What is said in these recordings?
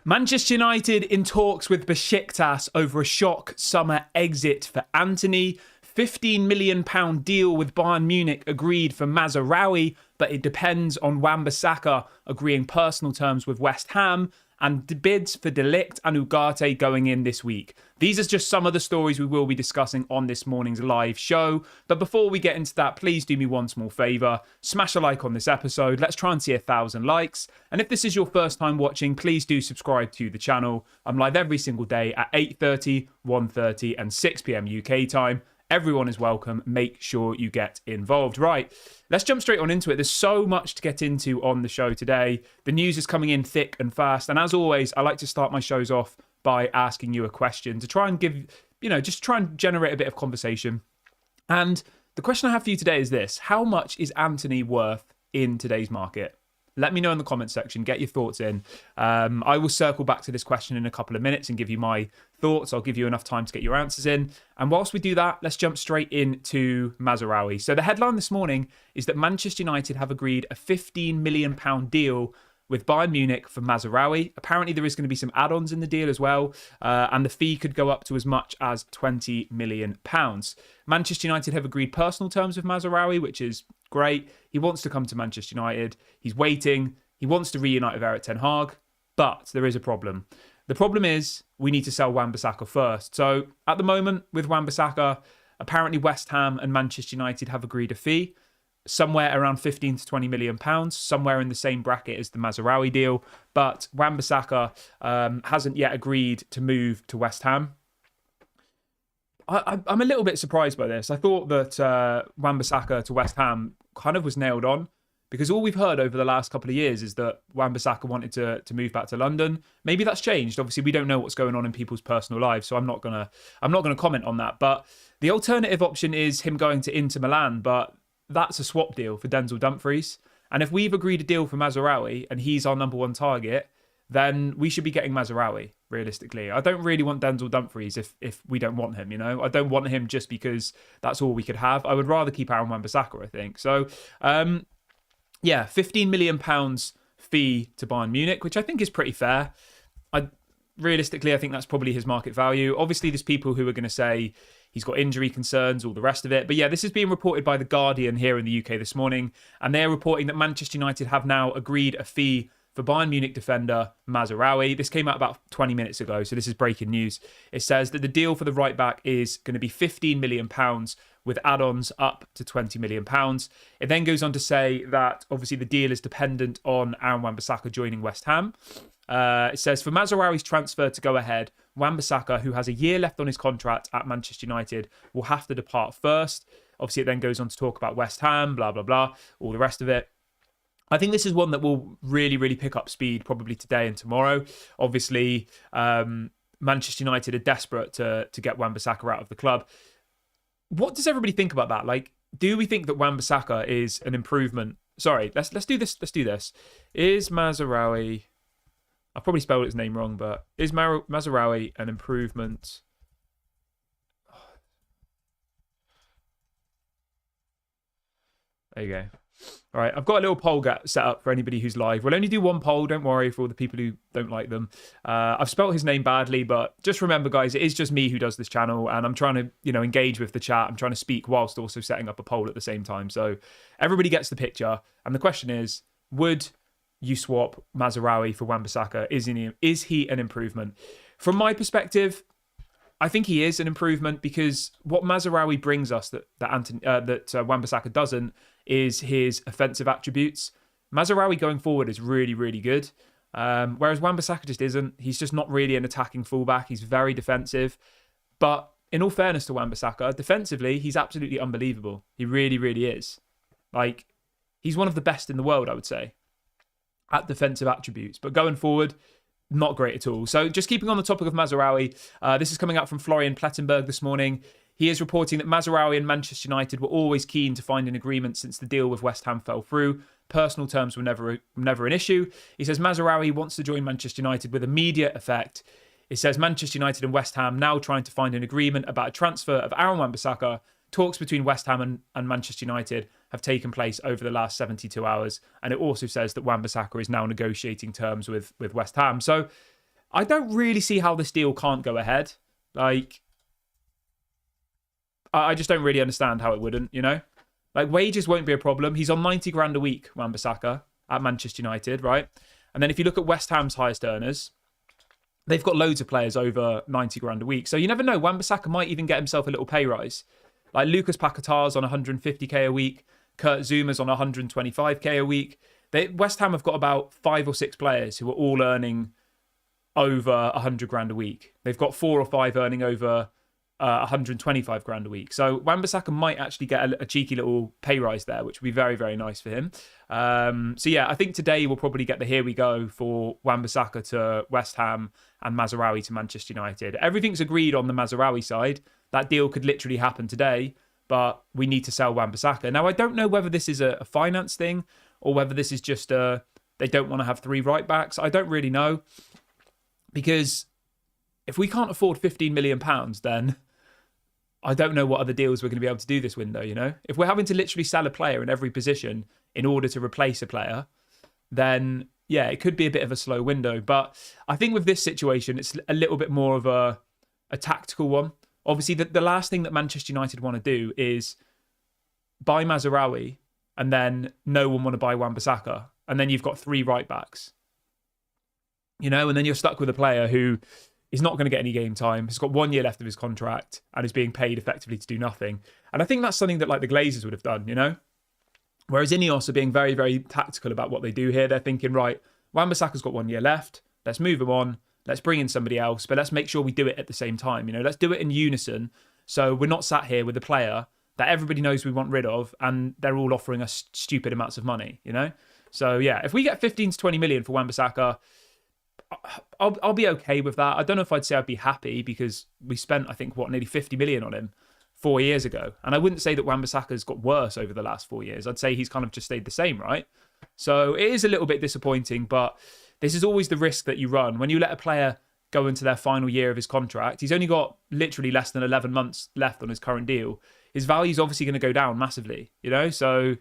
Manchester United in talks with Besiktas over a shock summer exit for Antony. £15 million deal with Bayern Munich agreed for Mazraoui, but it depends on Wan-Bissaka agreeing personal terms with West Ham, and the bids for Ligt and Ugarte going in this week. These are just some of the stories we will be discussing on this morning's live show. But before we get into that, please do me one small favour. Smash a like on this episode. Let's try and see 1,000 likes. And if this is your first time watching, please do subscribe to the channel. I'm live every single day at 8:30, 1:30 and 6 p.m. UK time. Everyone is welcome. Make sure you get involved. Right, let's jump straight on into it. There's so much to get into on the show today. The news is coming in thick and fast. And as always, I like to start my shows off by asking you a question to try and give, just try and generate a bit of conversation. And the question I have for you today is this: how much is Antony worth in today's market? Let me know in the comment section. Get your thoughts in. I will circle back to this question in a couple of minutes and give you my thoughts. I'll give you enough time to get your answers in. And whilst we do that, let's jump straight into Mazraoui. So the headline this morning is that Manchester United have agreed a £15 million deal with Bayern Munich for Mazraoui. Apparently there is going to be some add-ons in the deal as well, and the fee could go up to as much as £20 million. Manchester United have agreed personal terms with Mazraoui, which is great. He wants to come to Manchester United. He's waiting. He wants to reunite with Erik Ten Hag, but there is a problem. The problem is we need to sell Wan-Bissaka first. So at the moment with Wan-Bissaka, apparently West Ham and Manchester United have agreed a fee, somewhere around 15 to 20 million pounds, somewhere in the same bracket as the Mazraoui deal. But Wan-Bissaka hasn't yet agreed to move to West Ham. I'm a little bit surprised by this. I thought that Wan-Bissaka to West Ham kind of was nailed on, because all we've heard over the last couple of years is that Wan-Bissaka wanted to move back to London. Maybe that's changed. Obviously, we don't know what's going on in people's personal lives, so I'm not gonna comment on that. But the alternative option is him going to Inter Milan, but that's a swap deal for Denzel Dumfries. And if we've agreed a deal for Mazraoui and he's our number one target, then we should be getting Mazraoui, realistically. I don't really want Denzel Dumfries if we don't want him, I don't want him just because that's all we could have. I would rather keep Aaron Wan-Bissaka, I think. So, £15 million fee to Bayern Munich, which I think is pretty fair. Realistically, I think that's probably his market value. Obviously, there's people who are going to say he's got injury concerns, all the rest of it. But yeah, this is being reported by The Guardian here in the UK this morning. And they're reporting that Manchester United have now agreed a fee for Bayern Munich defender Mazraoui. This came out about 20 minutes ago, so this is breaking news. It says that the deal for the right-back is going to be £15 million with add-ons up to £20 million. It then goes on to say that obviously the deal is dependent on Aaron Wan-Bissaka joining West Ham. It says for Mazraoui's transfer to go ahead, Wan-Bissaka, who has a year left on his contract at Manchester United, will have to depart first. Obviously, it then goes on to talk about West Ham, blah, blah, blah, all the rest of it. I think this is one that will really, really pick up speed probably today and tomorrow. Obviously, Manchester United are desperate to get Wan-Bissaka out of the club. What does everybody think about that? Like, do we think that Wan-Bissaka is an improvement? Sorry, let's do this. Let's do this. Is Mazraoui... I've probably spelled his name wrong, but is Mazraoui an improvement? There you go. All right, I've got a little poll set up for anybody who's live. We'll only do one poll, don't worry, for all the people who don't like them. I've spelt his name badly, but just remember, guys, it is just me who does this channel, and I'm trying to, engage with the chat. I'm trying to speak whilst also setting up a poll at the same time. So everybody gets the picture. And the question is, would you swap Mazraoui for Wan-Bissaka? Is he an improvement? From my perspective, I think he is an improvement, because what Mazraoui brings us that Wan-Bissaka doesn't is his offensive attributes. Mazraoui going forward is really, really good, whereas Wan-Bissaka just isn't. He's just not really an attacking fullback. He's very defensive. But in all fairness to Wan-Bissaka, defensively, he's absolutely unbelievable. He really, really is. Like, he's one of the best in the world, I would say, at defensive attributes. But going forward, not great at all. So just keeping on the topic of Mazraoui, this is coming out from Florian Plettenberg this morning. He is reporting that Mazraoui and Manchester United were always keen to find an agreement since the deal with West Ham fell through. Personal terms were never an issue. He says Mazraoui wants to join Manchester United with immediate effect. It says Manchester United and West Ham now trying to find an agreement about a transfer of Aaron Wan-Bissaka. Talks between West Ham and Manchester United have taken place over the last 72 hours. And it also says that Wan-Bissaka is now negotiating terms with West Ham. So I don't really see how this deal can't go ahead. Like, I just don't really understand how it wouldn't, you know? Like, wages won't be a problem. He's on 90 grand a week, Wan-Bissaka, at Manchester United, right? And then if you look at West Ham's highest earners, they've got loads of players over 90 grand a week. So you never know. Wan-Bissaka might even get himself a little pay rise. Like Lucas Paquetá's on 150k a week. Kurt Zuma's on 125k a week. West Ham have got about 5 or 6 players who are all earning over 100 grand a week. They've got 4 or 5 earning over 125 grand a week. So Wan-Bissaka might actually get a cheeky little pay rise there, which would be very, very nice for him. So yeah, I think today we'll probably get the here we go for Wan-Bissaka to West Ham and Mazraoui to Manchester United. Everything's agreed on the Mazraoui side. That deal could literally happen today, but we need to sell Wan-Bissaka. Now, I don't know whether this is a finance thing or whether this is just they don't want to have 3 right backs. I don't really know, because if we can't afford £15 million, then I don't know what other deals we're going to be able to do this window, you know? If we're having to literally sell a player in every position in order to replace a player, then yeah, it could be a bit of a slow window. But I think with this situation, it's a little bit more of a tactical one. Obviously, the last thing that Manchester United want to do is buy Mazraoui and then no one want to buy Wan-Bissaka. And then you've got 3 right backs, you know, and then you're stuck with a player who is not going to get any game time. He's got 1 year left of his contract and is being paid effectively to do nothing. And I think that's something that like the Glazers would have done, you know? Whereas INEOS are being very, very tactical about what they do here. They're thinking, right, Wan-Bissaka's got 1 year left. Let's move him on. Let's bring in somebody else, but let's make sure we do it at the same time. You know, let's do it in unison. So we're not sat here with a player that everybody knows we want rid of and they're all offering us stupid amounts of money, you know? So yeah, if we get 15 to 20 million for Wan-Bissaka, I'll be okay with that. I don't know if I'd say I'd be happy, because we spent, I think, nearly 50 million on him 4 years ago. And I wouldn't say that Wan-Bissaka's got worse over the last 4 years. I'd say he's kind of just stayed the same, right? So it is a little bit disappointing, but this is always the risk that you run. When you let a player go into their final year of his contract, he's only got literally less than 11 months left on his current deal. His value's obviously going to go down massively, you know? So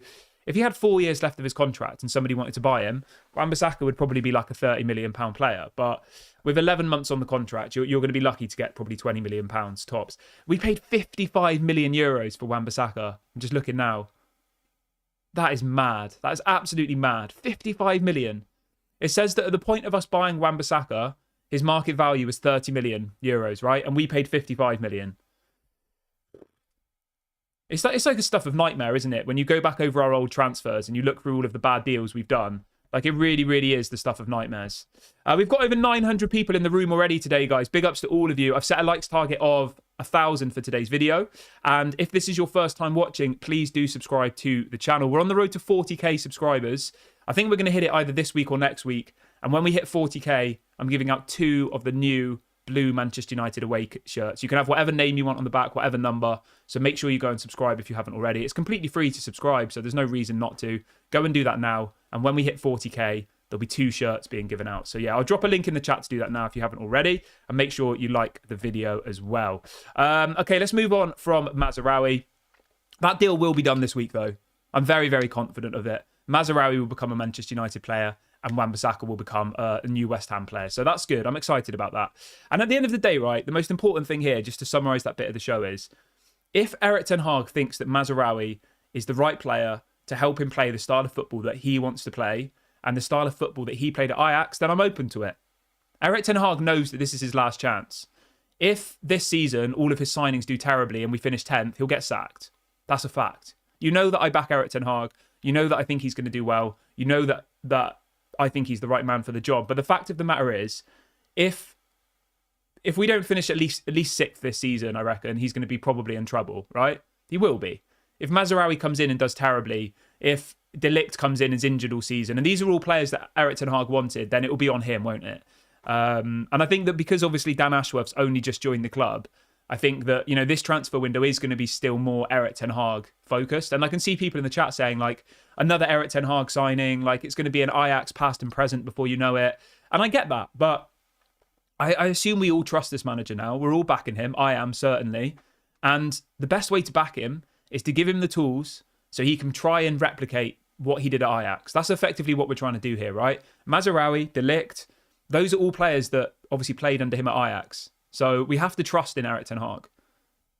if he had 4 years left of his contract and somebody wanted to buy him, Wan-Bissaka would probably be like a £30 million player. But with 11 months on the contract, you're going to be lucky to get probably £20 million tops. We paid 55 million euros for Wan-Bissaka. I'm just looking now. That is mad. That is absolutely mad. 55 million. It says that at the point of us buying Wan-Bissaka, his market value was 30 million euros, right? And we paid 55 million. It's like a stuff of nightmare, isn't it? When you go back over our old transfers and you look through all of the bad deals we've done, like it really, really is the stuff of nightmares. We've got over 900 people in the room already today, guys. Big ups to all of you. I've set a likes target of 1,000 for today's video. And if this is your first time watching, please do subscribe to the channel. We're on the road to 40k subscribers. I think we're going to hit it either this week or next week. And when we hit 40k, I'm giving out 2 of the new blue Manchester United away shirts. You can have whatever name you want on the back, whatever number. So make sure you go and subscribe if you haven't already. It's completely free to subscribe, so there's no reason not to. Go and do that now. And when we hit 40k, there'll be 2 shirts being given out. So yeah, I'll drop a link in the chat to do that now if you haven't already. And make sure you like the video as well. Okay, let's move on from Mazraoui. That deal will be done this week, though. I'm very, very confident of it. Mazraoui will become a Manchester United player, and Wan-Bissaka will become a new West Ham player. So that's good. I'm excited about that. And at the end of the day, right, the most important thing here, just to summarise that bit of the show, is if Erik ten Hag thinks that Mazraoui is the right player to help him play the style of football that he wants to play and the style of football that he played at Ajax, then I'm open to it. Erik ten Hag knows that this is his last chance. If this season all of his signings do terribly and we finish 10th, he'll get sacked. That's a fact. You know that I back Erik ten Hag. You know that I think he's going to do well. You know that I think he's the right man for the job. But the fact of the matter is, if we don't finish at least 6th this season, I reckon he's going to be probably in trouble, right? He will be. If Mazraoui comes in and does terribly, if Ligt comes in and is injured all season, and these are all players that Erik ten Hag wanted, then it will be on him, won't it? And I think that because obviously Dan Ashworth's only just joined the club, I think that, you know, this transfer window is going to be still more Erik ten Hag focused. And I can see people in the chat saying, like, another Erik ten Hag signing, like it's going to be an Ajax past and present before you know it. And I get that, but I assume we all trust this manager now. We're all backing him. I am, certainly. And the best way to back him is to give him the tools so he can try and replicate what he did at Ajax. That's effectively what we're trying to do here, right? Mazraoui, De Ligt, those are all players that obviously played under him at Ajax. So we have to trust in Erik ten Hag.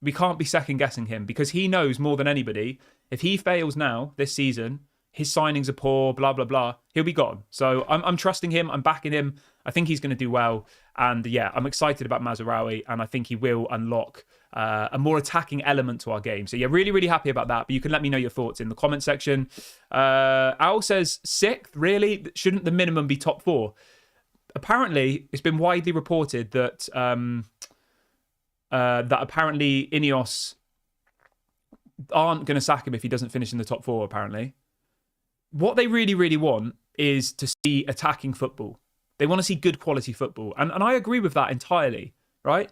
We can't be second guessing him because he knows more than anybody. If he fails now this season, his signings are poor, blah, blah, blah, he'll be gone. So I'm trusting him. I'm backing him. I think he's going to do well. And yeah, I'm excited about Mazraoui, and I think he will unlock a more attacking element to our game. So yeah, really, really happy about that. But you can let me know your thoughts in the comment section. Al says, 6th, really? Shouldn't the minimum be top 4? Apparently, it's been widely reported that that apparently INEOS aren't going to sack him if he doesn't finish in the top 4, apparently. What they really, really want is to see attacking football. They want to see good quality football. And I agree with that entirely, right?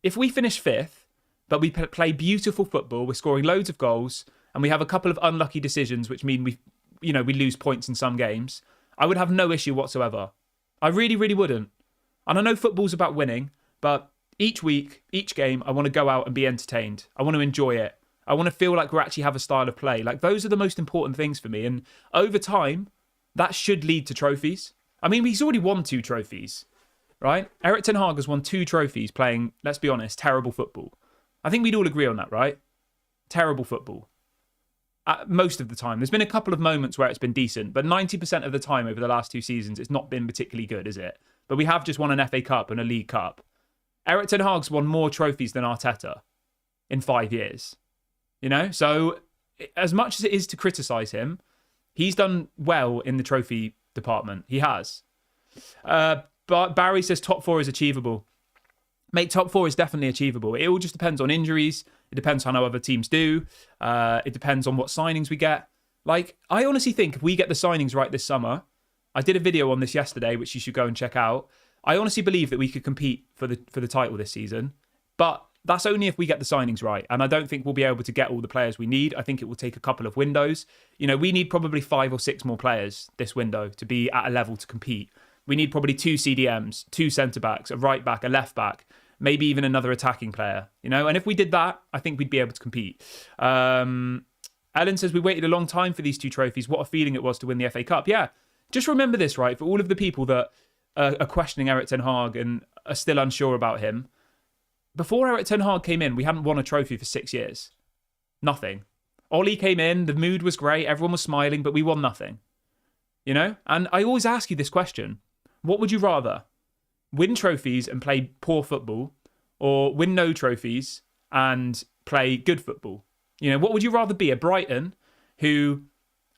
If we finish 5th, but we play beautiful football, we're scoring loads of goals, and we have a couple of unlucky decisions, which mean we lose points in some games, I would have no issue whatsoever. I really, really wouldn't. And I know football's about winning, but each week, each game, I want to go out and be entertained. I want to enjoy it. I want to feel like we actually have a style of play. Like, those are the most important things for me. And over time, that should lead to trophies. I mean, he's already won 2 trophies, right? Erik ten Hag has won 2 trophies playing, let's be honest, terrible football. I think we'd all agree on that, right? Terrible football. Most of the time. There's been a couple of moments where it's been decent, but 90% of the time over the last 2 seasons, it's not been particularly good, is it? But we have just won an FA Cup and a League Cup. Erik ten Hag's won more trophies than Arteta in 5 years. You know, so as much as it is to criticise him, he's done well in the trophy department. He has. But Barry says top 4 is achievable. Mate, top 4 is definitely achievable. It all just depends on injuries. It depends on how other teams do. It depends on what signings we get. Like, I honestly think if we get the signings right this summer, I did a video on this yesterday, which you should go and check out. I honestly believe that we could compete for the title this season. But that's only if we get the signings right. And I don't think we'll be able to get all the players we need. I think it will take a couple of windows. You know, we need probably 5 or 6 more players this window to be at a level to compete. We need probably 2 CDMs, 2 centre-backs, a right-back, a left-back, maybe even another attacking player. You know, and if we did that, I think we'd be able to compete. Ellen says, we waited a long time for these 2 trophies. What a feeling it was to win the FA Cup. Yeah, just remember this, right? For all of the people that are questioning Erik ten Hag and are still unsure about him, before Erik ten Hag came in, we hadn't won a trophy for 6 years. Nothing. Ollie came in, the mood was great, everyone was smiling, but we won nothing. You know? And I always ask you this question. What would you rather? Win trophies and play poor football, or win no trophies and play good football? You know, what would you rather be? A Brighton who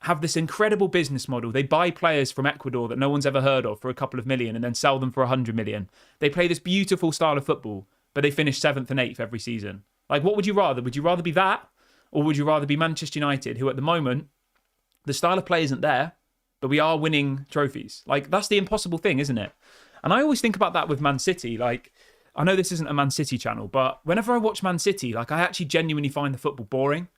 have this incredible business model. They buy players from Ecuador that no one's ever heard of for a couple of million and then sell them for 100 million. They play this beautiful style of football, but they finish 7th and 8th every season. Like, what would you rather? Would you rather be that? Or would you rather be Manchester United, who at the moment, the style of play isn't there, but we are winning trophies? Like, that's the impossible thing, isn't it? And I always think about that with Man City. Like, I know this isn't a Man City channel, but whenever I watch Man City, like, I actually genuinely find the football boring.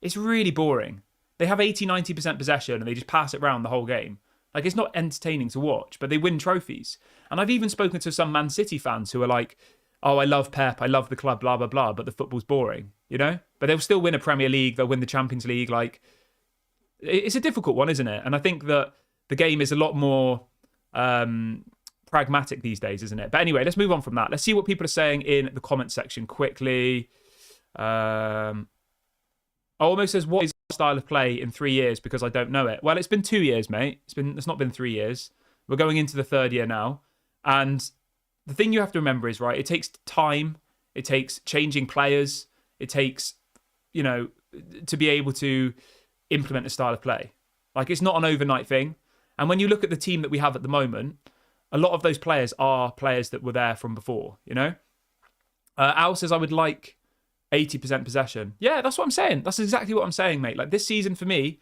It's really boring. They have 80, 90% possession and they just pass it around the whole game. Like, it's not entertaining to watch, but they win trophies. And I've even spoken to some Man City fans who are like, oh, I love Pep, I love the club, blah, blah, blah, but the football's boring, you know? But they'll still win a Premier League, they'll win the Champions League. Like, it's a difficult one, isn't it? And I think that the game is a lot more pragmatic these days, isn't it? But anyway, let's move on from that. Let's see what people are saying in the comment section quickly. Almost says, what is our style of play in 3 years? Because I don't know it. Well, it's been 2 years, mate. It's not been 3 years. We're going into the 3rd year now. And the thing you have to remember is, right, it takes time. It takes changing players. It takes, you know, to be able to implement a style of play. Like, it's not an overnight thing. And when you look at the team that we have at the moment, a lot of those players are players that were there from before, you know? Al says, I would like 80% possession. Yeah, that's what I'm saying. That's exactly what I'm saying, mate. Like, this season for me,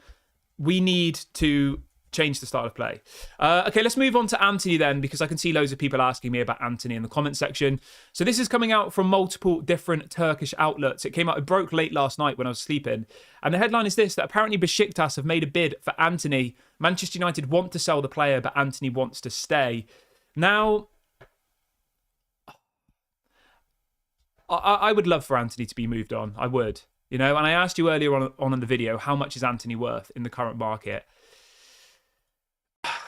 we need to change the style of play. Okay, let's move on to Antony then, because I can see loads of people asking me about Antony in the comment section. So this is coming out from multiple different Turkish outlets. It came out, it broke late last night when I was sleeping. And the headline is this, that apparently Besiktas have made a bid for Antony. Manchester United want to sell the player, but Antony wants to stay. Now, I would love for Antony to be moved on. I would, you know, and I asked you earlier on in the video, how much is Antony worth in the current market?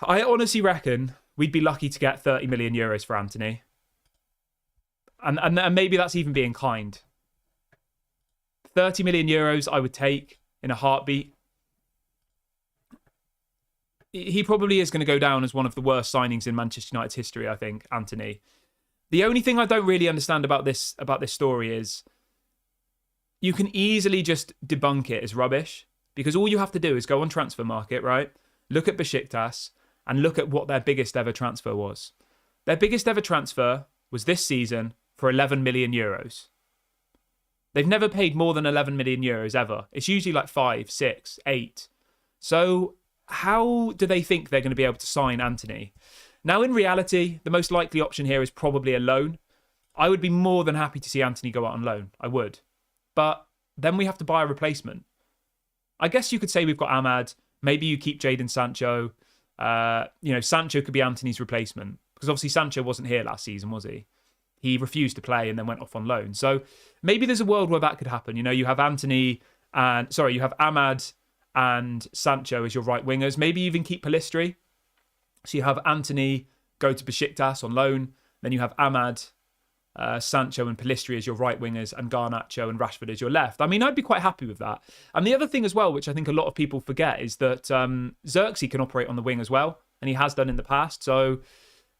I honestly reckon we'd be lucky to get 30 million euros for Antony. And maybe that's even being kind. 30 million euros I would take in a heartbeat. He probably is going to go down as one of the worst signings in Manchester United's history, I think, Antony. The only thing I don't really understand about this story is you can easily just debunk it as rubbish, because all you have to do is go on Transfer Market, right? Look at Besiktas and look at what their biggest ever transfer was. Their biggest ever transfer was this season for 11 million euros. They've never paid more than 11 million euros ever. It's usually like 5, 6, 8. So how do they think they're going to be able to sign Antony? Now, in reality, the most likely option here is probably a loan. I would be more than happy to see Antony go out on loan. I would. But then we have to buy a replacement. I guess you could say we've got Ahmad. Maybe you keep Jadon Sancho. Sancho could be Antony's replacement. Because obviously Sancho wasn't here last season, was he? He refused to play and then went off on loan. So maybe there's a world where that could happen. You have you have Ahmad and Sancho as your right wingers. Maybe even keep Pellistri. So you have Antony go to Besiktas on loan. Then you have Ahmad, Sancho and Pellistri as your right wingers, and Garnacho and Rashford as your left. I mean, I'd be quite happy with that. And the other thing as well, which I think a lot of people forget, is that Xerxes can operate on the wing as well. And he has done in the past. So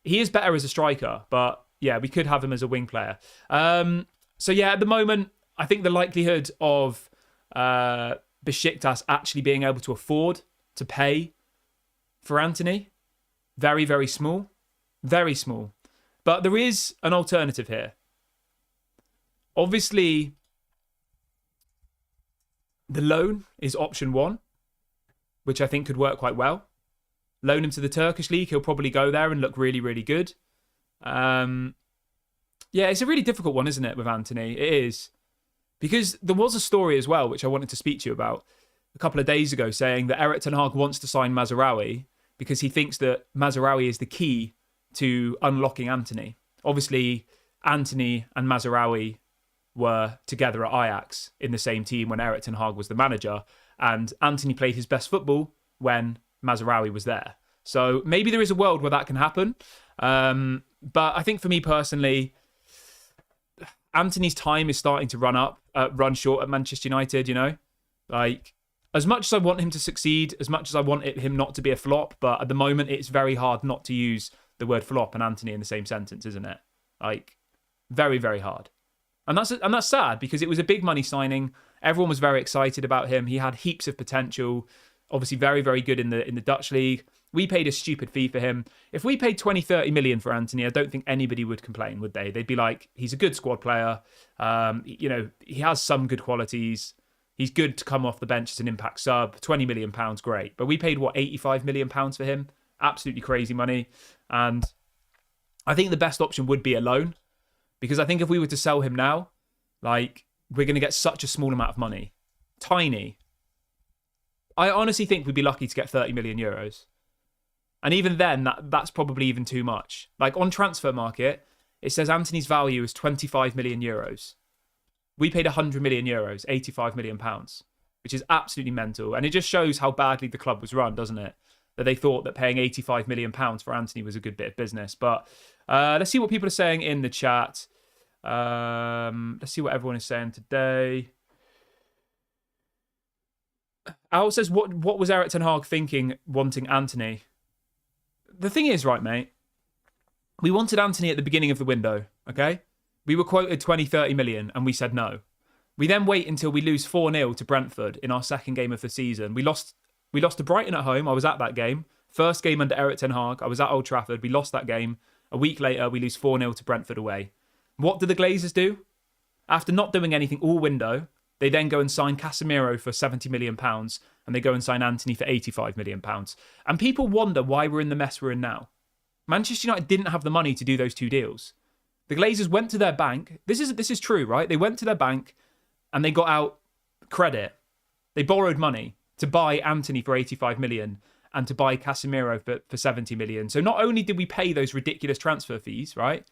he is better as a striker. But yeah, we could have him as a wing player. At the moment, I think the likelihood of Besiktas actually being able to afford to pay for Antony, very, very small. Very small. But there is an alternative here. Obviously, the loan is option one, which I think could work quite well. Loan him to the Turkish league. He'll probably go there and look really, really good. It's a really difficult one, isn't it, with Antony? It is. Because there was a story as well, which I wanted to speak to you about a couple of days ago, saying that Erik ten Hag wants to sign Mazraoui because he thinks that Mazraoui is the key to unlocking Antony. Obviously, Antony and Mazraoui were together at Ajax in the same team when Erik ten Hag was the manager, and Antony played his best football when Mazraoui was there. So maybe there is a world where that can happen. But I think for me personally, Antony's time is starting to run short at Manchester United, Like, as much as I want him to succeed, as much as I want him not to be a flop, but at the moment it's very hard not to use the word flop and Antony in the same sentence, isn't it? Like, very, very hard. And that's sad, because it was a big money signing. Everyone was very excited about him. He had heaps of potential. Obviously very, very good in the Dutch league. We paid a stupid fee for him. If we paid 20, 30 million for Antony, I don't think anybody would complain, would they? They'd be like, he's a good squad player. He has some good qualities. He's good to come off the bench as an impact sub. 20 million pounds, great. But we paid, 85 million pounds for him? Absolutely crazy money. And I think the best option would be a loan. Because I think if we were to sell him now, like, we're going to get such a small amount of money. Tiny. I honestly think we'd be lucky to get 30 million euros. And even then, that's probably even too much. Like, on Transfer Market, it says Antony's value is 25 million euros. We paid 100 million euros, 85 million pounds, which is absolutely mental. And it just shows how badly the club was run, doesn't it? That they thought that paying 85 million pounds for Antony was a good bit of business. But let's see what people are saying in the chat. Let's see what everyone is saying today. Al says, what was Erik ten Hag thinking wanting Antony? The thing is, right, mate, we wanted Antony at the beginning of the window, okay? We were quoted 20, 30 million, and we said no. We then wait until we lose 4-0 to Brentford in our second game of the season. We lost to Brighton at home. I was at that game. First game under Erik ten Hag. I was at Old Trafford. We lost that game. A week later, we lose 4-0 to Brentford away. What do the Glazers do? After not doing anything all window, they then go and sign Casemiro for £70 million, and they go and sign Antony for £85 million. And people wonder why we're in the mess we're in now. Manchester United didn't have the money to do those two deals. The Glazers went to their bank. This is true, right? They went to their bank and they got out credit. They borrowed money to buy Antony for 85 million and to buy Casemiro for 70 million. So not only did we pay those ridiculous transfer fees, right?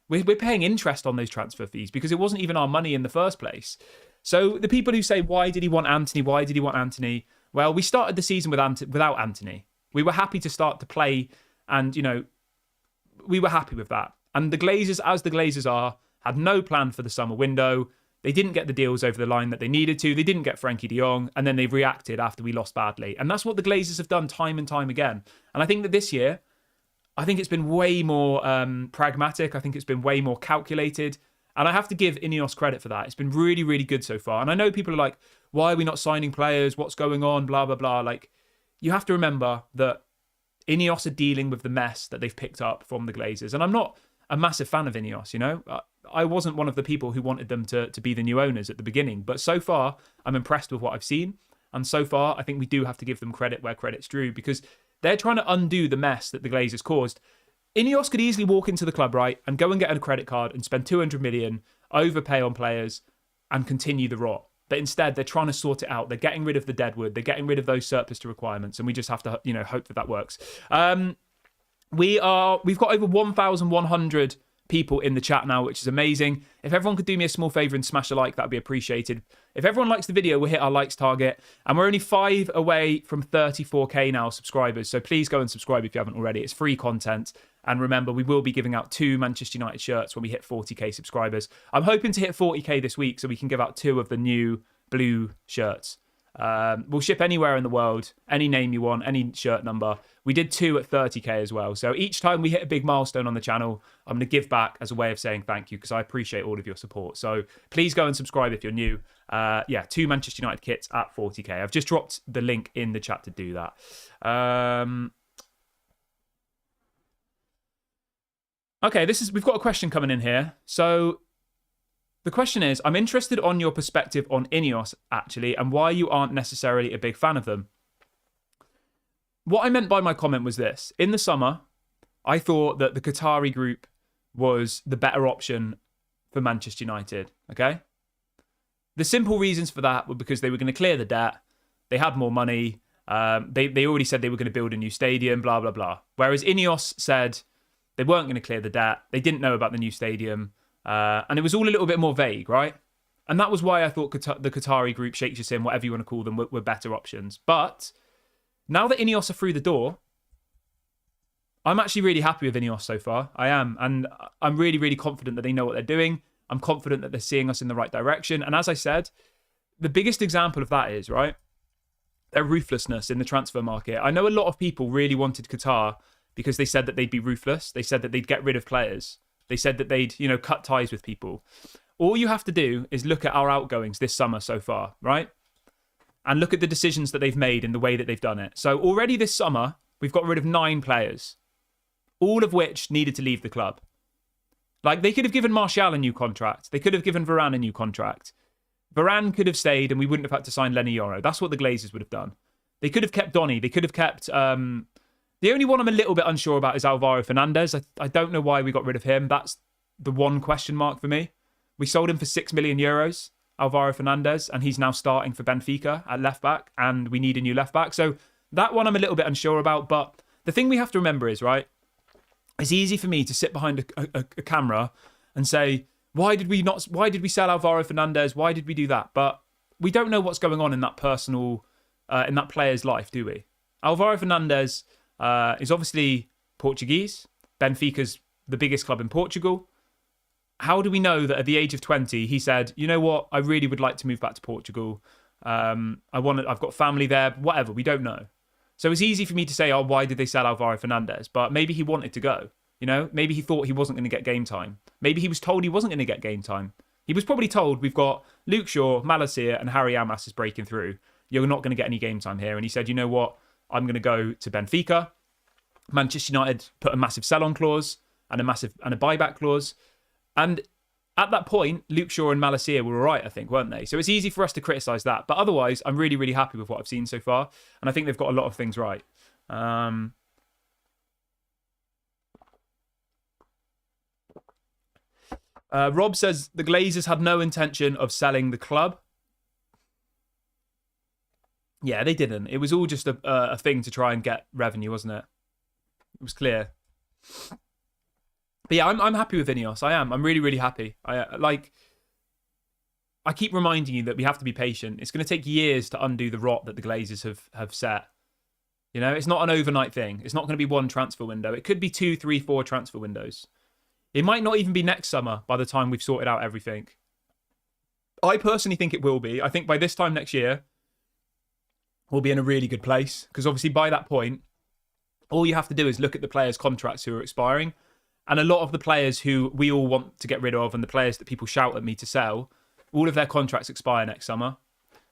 We're paying interest on those transfer fees because it wasn't even our money in the first place. So the people who say, why did he want Antony? Why did he want Antony? Well, we started the season without Antony. We were happy to start to play and, we were happy with that. And the Glazers, as the Glazers are, had no plan for the summer window. They didn't get the deals over the line that they needed to. They didn't get Frankie de Jong, and then they reacted after we lost badly. And that's what the Glazers have done time and time again. And I think that this year, I think it's been way more pragmatic. I think it's been way more calculated. And I have to give INEOS credit for that. It's been really, really good so far. And I know people are like, why are we not signing players? What's going on? Blah, blah, blah. Like, you have to remember that INEOS are dealing with the mess that they've picked up from the Glazers. And I'm not a massive fan of INEOS, you know? I wasn't one of the people who wanted them to be the new owners at the beginning. But so far, I'm impressed with what I've seen. And so far, I think we do have to give them credit where credit's due, because they're trying to undo the mess that the Glazers caused. INEOS could easily walk into the club, right, and go and get a credit card and spend 200 million, overpay on players, and continue the rot. But instead, they're trying to sort it out. They're getting rid of the deadwood. They're getting rid of those surplus to requirements. And we just have to, hope that works. We've got over 1,100 people in the chat now, which is amazing. If everyone could do me a small favor and smash a like, that'd be appreciated. If everyone likes the video, we'll hit our likes target, and we're only 5 away from 34k now subscribers. So please go and subscribe if you haven't already. It's free content. And remember, we will be giving out 2 Manchester United shirts when we hit 40k subscribers. I'm hoping to hit 40k this week so we can give out 2 of the new blue shirts. We'll ship anywhere in the world, any name you want, any shirt number. We did 2 at 30k as well. So each time we hit a big milestone on the channel, I'm going to give back as a way of saying thank you, because I appreciate all of your support. So please go and subscribe if you're new. 2 Manchester United kits at 40k. I've just dropped the link in the chat to do that. Okay, we've got a question coming in here. So the question is, I'm interested on your perspective on INEOS, actually, and why you aren't necessarily a big fan of them. What I meant by my comment was this. In the summer, I thought that the Qatari group was the better option for Manchester United, okay? The simple reasons for that were because they were going to clear the debt, they had more money, they already said they were going to build a new stadium, blah, blah, blah. Whereas INEOS said they weren't going to clear the debt, they didn't know about the new stadium, and it was all a little bit more vague, right? And that was why I thought the Qatari group, Sheikh Jassim, whatever you want to call them, were better options. But now that INEOS are through the door, I'm actually really happy with INEOS so far. I am. And I'm really, really confident that they know what they're doing. I'm confident that they're seeing us in the right direction. And as I said, the biggest example of that is, right, their ruthlessness in the transfer market. I know a lot of people really wanted Qatar because they said that they'd be ruthless. They said that they'd get rid of players. They said that they'd, cut ties with people. All you have to do is look at our outgoings this summer so far, right? And look at the decisions that they've made and the way that they've done it. So already this summer, we've got rid of 9 players, all of which needed to leave the club. Like, they could have given Martial a new contract. They could have given Varane a new contract. Varane could have stayed and we wouldn't have had to sign Lenny Yoro. That's what the Glazers would have done. They could have kept Donny. They could have kept... the only one I'm a little bit unsure about is Alvaro Fernandez. I don't know why we got rid of him. That's the one question mark for me. We sold him for €6 million, Alvaro Fernandez, and he's now starting for Benfica at left back, and we need a new left back. So that one I'm a little bit unsure about. But the thing we have to remember is, right, it's easy for me to sit behind a camera and say, why did we sell Alvaro Fernandez? Why did we do that? But we don't know what's going on in that in that player's life, do we? Alvaro Fernandez is obviously Portuguese. Benfica's the biggest club in Portugal. How do we know that at the age of 20, he said, you know what, I really would like to move back to Portugal. I've got family there, whatever, we don't know. So it's easy for me to say, oh, why did they sell Alvaro Fernandez? But maybe he wanted to go, maybe he thought he wasn't going to get game time. Maybe he was told he wasn't going to get game time. He was probably told, we've got Luke Shaw, Malacia, and Harry Amas is breaking through. You're not going to get any game time here. And he said, you know what, I'm going to go to Benfica. Manchester United put a massive sell-on clause and a buyback clause. And at that point, Luke Shaw and Malacia were all right, I think, weren't they? So it's easy for us to criticise that. But otherwise, I'm really, really happy with what I've seen so far. And I think they've got a lot of things right. Rob says, the Glazers had no intention of selling the club. Yeah, they didn't. It was all just a thing to try and get revenue, wasn't it? It was clear. But yeah, I'm happy with INEOS. I am. I'm really, really happy. I keep reminding you that we have to be patient. It's going to take years to undo the rot that the Glazers have set. You know, it's not an overnight thing. It's not going to be one transfer window. It could be 2, 3, 4 transfer windows. It might not even be next summer by the time we've sorted out everything. I personally think it will be. I think by this time next year, we'll be in a really good place. Because obviously by that point, all you have to do is look at the players' contracts who are expiring. And a lot of the players who we all want to get rid of and the players that people shout at me to sell, all of their contracts expire next summer.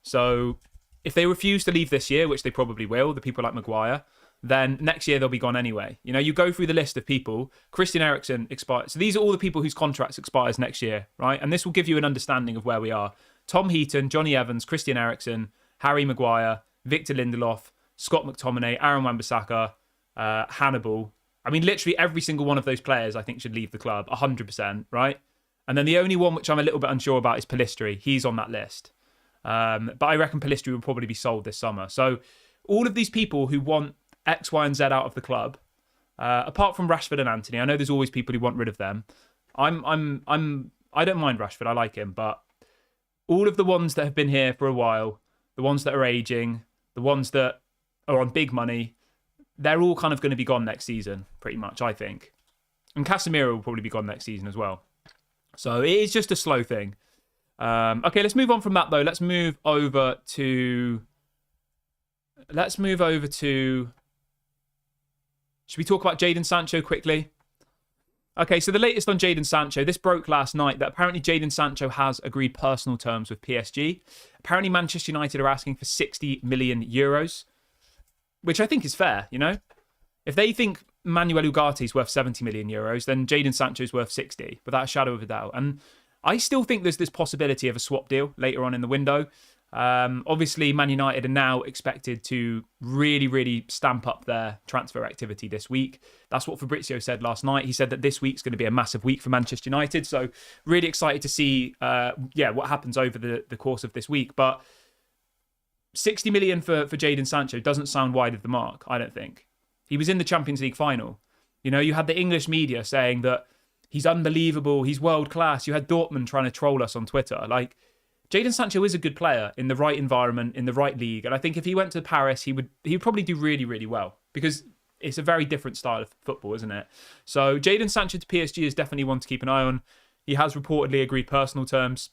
So if they refuse to leave this year, which they probably will, the people like Maguire, then next year they'll be gone anyway. You know, you go through the list of people. Christian Eriksen expires. So these are all the people whose contracts expires next year, right? And this will give you an understanding of where we are. Tom Heaton, Johnny Evans, Christian Eriksen, Harry Maguire, Victor Lindelof, Scott McTominay, Aaron Wan-Bissaka, Hannibal. I mean, literally every single one of those players I think should leave the club, 100%, right? And then the only one which I'm a little bit unsure about is Pellistri. He's on that list. But I reckon Pellistri will probably be sold this summer. So all of these people who want X, Y, and Z out of the club, apart from Rashford and Antony, I know there's always people who want rid of them. I don't mind Rashford. I like him, but all of the ones that have been here for a while, the ones that are aging, the ones that are on big money, they're all kind of going to be gone next season, pretty much, I think. And Casemiro will probably be gone next season as well. So it is just a slow thing. Okay, let's move on from that though. Let's move over to. Should we talk about Jadon Sancho quickly? Okay, so the latest on Jadon Sancho. This broke last night that apparently Jadon Sancho has agreed personal terms with PSG. Apparently Manchester United are asking for 60 million euros, which I think is fair, you know? If they think Manuel Ugarte is worth 70 million euros, then Jadon Sancho is worth 60, without a shadow of a doubt. And I still think there's this possibility of a swap deal later on in the window. Obviously, Man United are now expected to really, really stamp up their transfer activity this week. That's what Fabrizio said last night. He said that this week's going to be a massive week for Manchester United. So really excited to see what happens over the course of this week. But 60 million for Jadon Sancho doesn't sound wide of the mark, I don't think. He was in the Champions League final. You know, you had the English media saying that he's unbelievable, he's world class. You had Dortmund trying to troll us on Twitter. Like, Jadon Sancho is a good player in the right environment, in the right league. And I think if he went to Paris, he would probably do really, really well because it's a very different style of football, isn't it? So Jadon Sancho to PSG is definitely one to keep an eye on. He has reportedly agreed personal terms,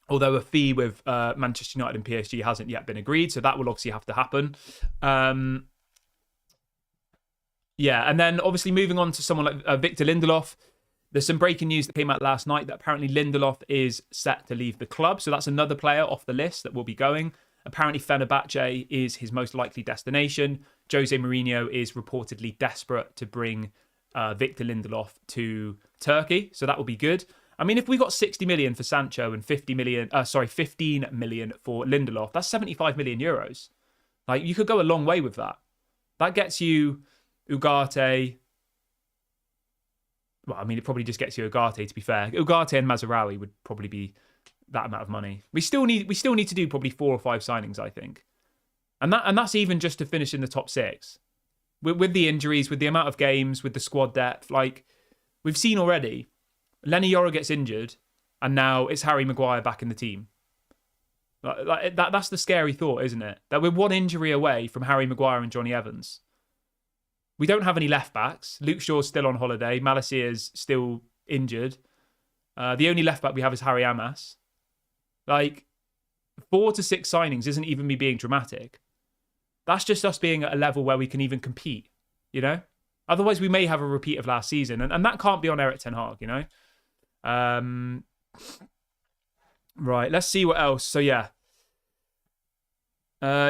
although a fee with Manchester United and PSG hasn't yet been agreed. So that will obviously have to happen. And then obviously moving on to someone like Victor Lindelof. There's some breaking news that came out last night that apparently Lindelof is set to leave the club. So that's another player off the list that will be going. Apparently Fenerbahce is his most likely destination. Jose Mourinho is reportedly desperate to bring Victor Lindelof to Turkey. So that will be good. I mean, if we got 60 million for Sancho and 15 million for Lindelof, that's 75 million euros. Like, you could go a long way with that. That gets you Ugarte. Well, I mean, it probably just gets you Ugarte, to be fair. Ugarte and Mazraoui would probably be that amount of money. We still need to do probably 4 or 5 signings, I think. And that's even just to finish in the top 6. With the injuries, with the amount of games, with the squad depth, like we've seen already, Lenny Yoro gets injured, and now it's Harry Maguire back in the team. That's the scary thought, isn't it? That we're one injury away from Harry Maguire and Johnny Evans. We don't have any left-backs. Luke Shaw's still on holiday. Malacia's still injured. The only left-back we have is Harry Amas. Like, 4 to 6 signings isn't even me being dramatic. That's just us being at a level where we can even compete, you know? Otherwise, we may have a repeat of last season. And that can't be on Erik ten Hag, you know? Right, let's see what else. So, yeah.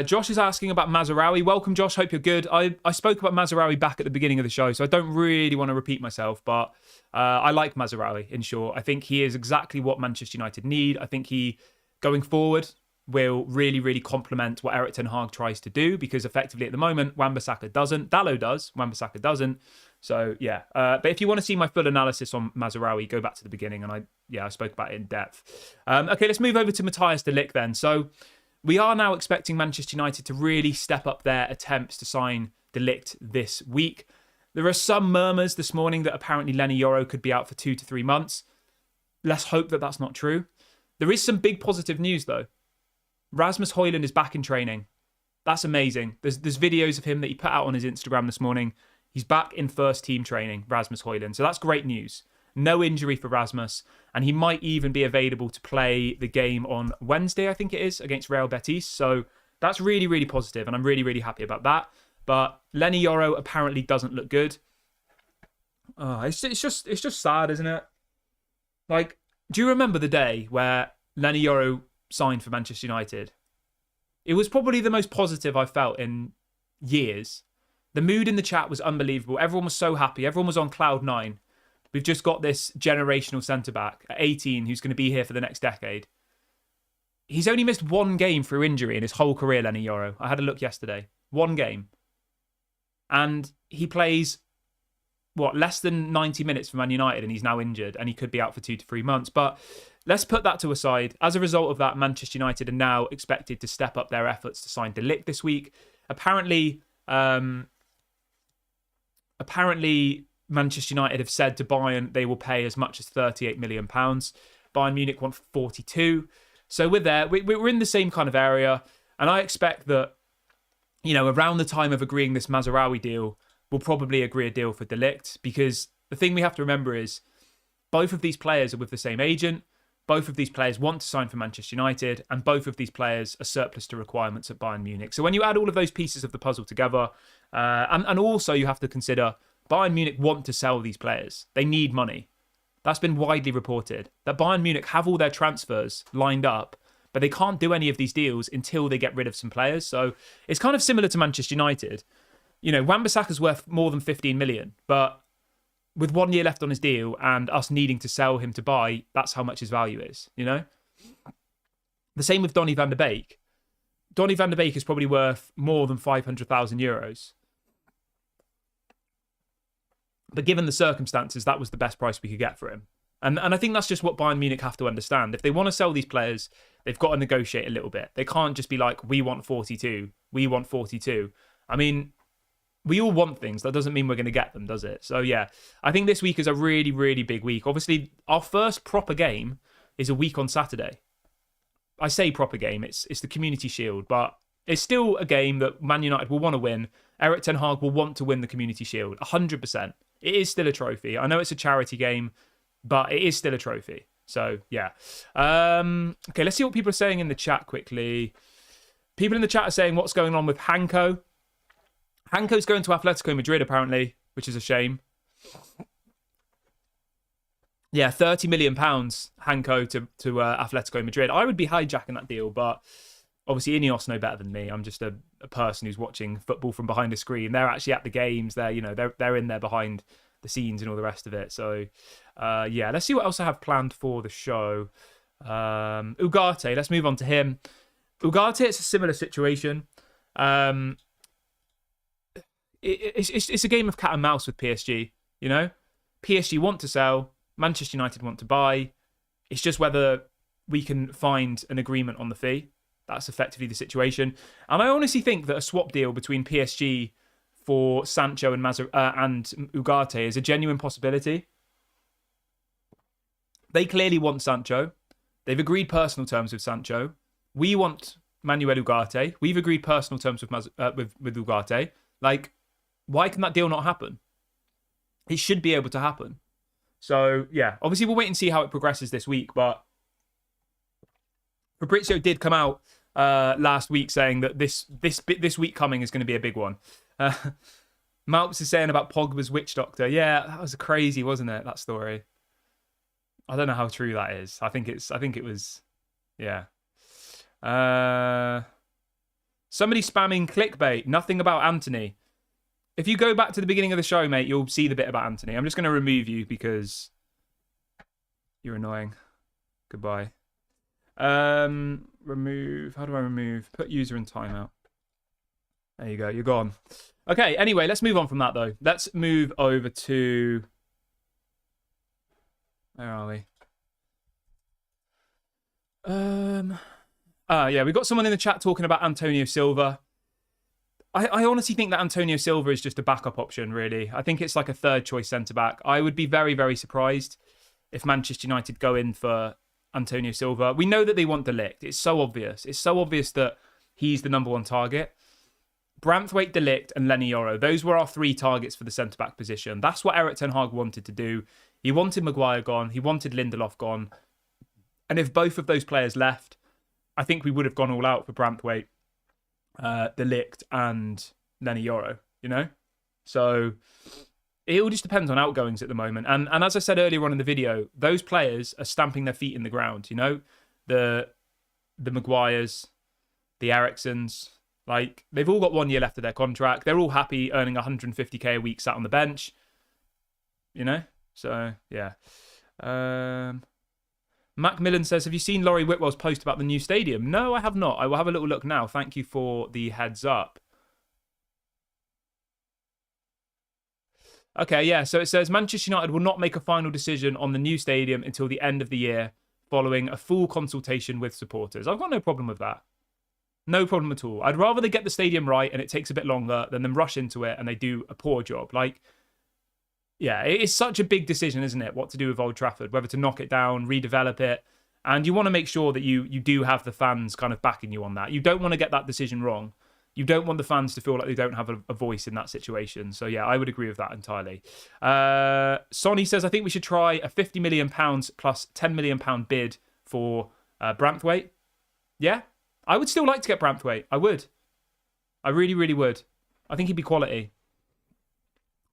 Josh is asking about Mazraoui. Welcome, Josh. Hope you're good. I spoke about Mazraoui back at the beginning of the show, so I don't really want to repeat myself, but I like Mazraoui, in short. I think he is exactly what Manchester United need. I think he, going forward, will really, really complement what Erik ten Hag tries to do, because effectively at the moment, Wan-Bissaka doesn't. Dalot does. Wan-Bissaka doesn't. So, yeah. But if you want to see my full analysis on Mazraoui, go back to the beginning, and I spoke about it in depth. Okay, let's move over to Matthias de Ligt then. So, we are now expecting Manchester United to really step up their attempts to sign de Ligt this week. There are some murmurs this morning that apparently Lenny Yoro could be out for 2 to 3 months. Let's hope that that's not true. There is some big positive news, though. Rasmus Højlund is back in training. That's amazing. There's videos of him that he put out on his Instagram this morning. He's back in first team training, Rasmus Højlund. So that's great news. No injury for Rasmus, and he might even be available to play the game on Wednesday, I think it is, against Real Betis. So that's really, really positive, and I'm really, really happy about that. But Lenny Yoro apparently doesn't look good. It's just sad, isn't it? Like, do you remember the day where Lenny Yoro signed for Manchester United? It was probably the most positive I've felt in years. The mood in the chat was unbelievable. Everyone was so happy. Everyone was on cloud nine. We've just got this generational centre-back at 18 who's going to be here for the next decade. He's only missed one game through injury in his whole career, Lenny Yoro. I had a look yesterday. One game. And he plays, less than 90 minutes for Man United, and he's now injured, and he could be out for 2 to 3 months. But let's put that to a side. As a result of that, Manchester United are now expected to step up their efforts to sign Ligt this week. Apparently, Manchester United have said to Bayern they will pay as much as £38 million. Bayern Munich want 42. So we're in the same kind of area. And I expect that, around the time of agreeing this Mazraoui deal, we'll probably agree a deal for De Ligt. Because the thing we have to remember is both of these players are with the same agent. Both of these players want to sign for Manchester United. And both of these players are surplus to requirements at Bayern Munich. So when you add all of those pieces of the puzzle together, and also you have to consider Bayern Munich want to sell these players. They need money. That's been widely reported. That Bayern Munich have all their transfers lined up, but they can't do any of these deals until they get rid of some players. So it's kind of similar to Manchester United. Wan-Bissaka's worth more than 15 million, but with 1 year left on his deal and us needing to sell him to buy, that's how much his value is, The same with Donny van de Beek. Donny van de Beek is probably worth more than €500,000. But given the circumstances, that was the best price we could get for him. And I think that's just what Bayern Munich have to understand. If they want to sell these players, they've got to negotiate a little bit. They can't just be like, we want 42. We want 42. I mean, we all want things. That doesn't mean we're going to get them, does it? So, yeah, I think this week is a really, really big week. Obviously, our first proper game is a week on Saturday. I say proper game. It's the Community Shield, but it's still a game that Man United will want to win. Erik ten Hag will want to win the Community Shield, 100%. It is still a trophy. I know it's a charity game, but it is still a trophy. So, yeah. Okay, let's see what people are saying in the chat quickly. People in the chat are saying what's going on with Hanko. Hanko's going to Atletico Madrid, apparently, which is a shame. Yeah, £30 million, Hanko to Atletico Madrid. I would be hijacking that deal, but obviously INEOS know better than me. I'm just a person who's watching football from behind a screen. They're actually at the games. They're in there behind the scenes and all the rest of it. So, yeah, let's see what else I have planned for the show. Ugarte, let's move on to him. Ugarte, it's a similar situation. It's a game of cat and mouse with PSG, PSG want to sell, Manchester United want to buy. It's just whether we can find an agreement on the fee. That's effectively the situation. And I honestly think that a swap deal between PSG for Sancho and Ugarte is a genuine possibility. They clearly want Sancho. They've agreed personal terms with Sancho. We want Manuel Ugarte. We've agreed personal terms with Ugarte. Like, why can that deal not happen? It should be able to happen. So, yeah, obviously we'll wait and see how it progresses this week, but Fabrizio did come out last week saying that this week coming is going to be a big one. Malps is saying about Pogba's witch doctor. Yeah, that was crazy, wasn't it? That story. I don't know how true that is. I think it was. Yeah. Somebody spamming clickbait. Nothing about Antony. If you go back to the beginning of the show, mate, you'll see the bit about Antony. I'm just going to remove you because you're annoying. Goodbye. Remove. How do I remove? Put user in timeout. There you go. You're gone. Okay. Anyway, let's move on from that though. Let's move over to. Where are we? Yeah, we've got someone in the chat talking about Antonio Silva. I honestly think that Antonio Silva is just a backup option, really. I think it's like a third choice centre-back. I would be very, very surprised if Manchester United go in for Antonio Silva. We know that they want the Ligt. It's so obvious. It's so obvious that he's the number one target. Branthwaite, De Ligt, and Lenny Yoro. Those were our 3 targets for the centre-back position. That's what Erik ten Hag wanted to do. He wanted Maguire gone. He wanted Lindelof gone. And if both of those players left, I think we would have gone all out for Branthwaite, De Ligt, and Lenny Yoro, you know? So it all just depends on outgoings at the moment. And as I said earlier on in the video, those players are stamping their feet in the ground, you know? The Maguires, the Ericssons, like, they've all got 1 year left of their contract. They're all happy earning 150k a week sat on the bench, you know? So, yeah. Macmillan says, have you seen Laurie Whitwell's post about the new stadium? No, I have not. I will have a little look now. Thank you for the heads up. Okay, yeah. So it says, Manchester United will not make a final decision on the new stadium until the end of the year, following a full consultation with supporters. I've got no problem with that. No problem at all. I'd rather they get the stadium right and it takes a bit longer than them rush into it and they do a poor job. Like, yeah, it's such a big decision, isn't it? What to do with Old Trafford, whether to knock it down, redevelop it. And you want to make sure that you do have the fans kind of backing you on that. You don't want to get that decision wrong. You don't want the fans to feel like they don't have a voice in that situation. So, yeah, I would agree with that entirely. Sonny says, I think we should try a £50 million plus £10 million bid for Branthwaite. Yeah, I would still like to get Branthwaite. I would. I really, really would. I think he'd be quality.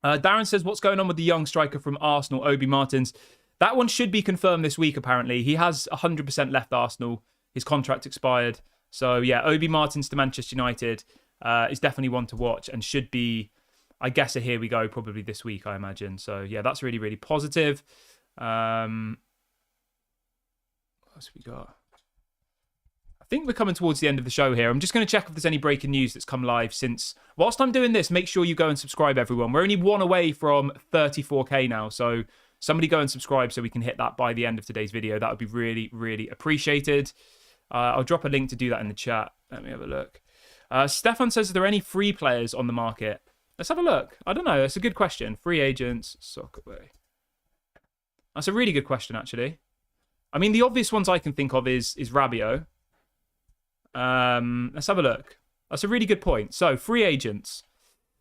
Darren says, what's going on with the young striker from Arsenal, Obi Martins? That one should be confirmed this week, apparently. He has 100% left Arsenal. His contract expired. So, yeah, Obi Martins to Manchester United is definitely one to watch and should be, I guess, a here we go probably this week, I imagine. So, yeah, that's really, really positive. What else we got? I think we're coming towards the end of the show here. I'm just going to check if there's any breaking news that's come live since... Whilst I'm doing this, make sure you go and subscribe, everyone. We're only 1 away from 34k now, so somebody go and subscribe so we can hit that by the end of today's video. That would be really, really appreciated. I'll drop a link to do that in the chat. Let me have a look. Stefan says, are there any free players on the market? Let's have a look. I don't know. It's a good question. Free agents, Soccerway. That's a really good question, actually. I mean, the obvious ones I can think of is Rabiot. Let's have a look. That's a really good point. So, free agents.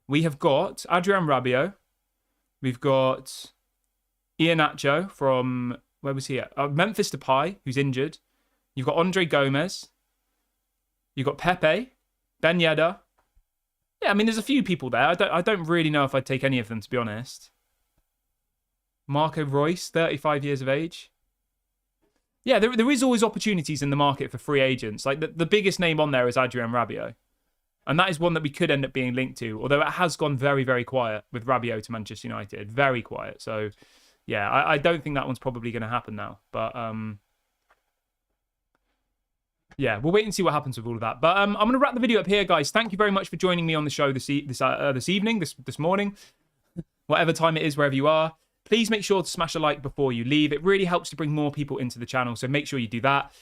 We have got Adrian Rabiot. We've got Iheanacho from... Where was he at? Memphis Depay, who's injured. You've got Andre Gomez. You've got Pepe. Ben Yedder. Yeah, I mean, there's a few people there. I don't really know if I'd take any of them, to be honest. Marco Reus, 35 years of age. Yeah, there is always opportunities in the market for free agents. Like, the biggest name on there is Adrian Rabiot. And that is one that we could end up being linked to. Although it has gone very, very quiet with Rabiot to Manchester United. Very quiet. So, yeah, I don't think that one's probably going to happen now. But, yeah, we'll wait and see what happens with all of that. But I'm going to wrap the video up here, guys. Thank you very much for joining me on the show this morning, whatever time it is, wherever you are. Please make sure to smash a like before you leave. It really helps to bring more people into the channel, so make sure you do that.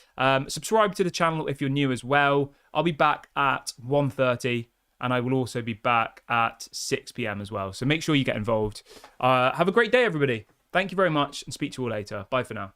Subscribe to the channel if you're new as well. I'll be back at 1:30, and I will also be back at 6 p.m. as well. So make sure you get involved. Have a great day, everybody. Thank you very much, and speak to you all later. Bye for now.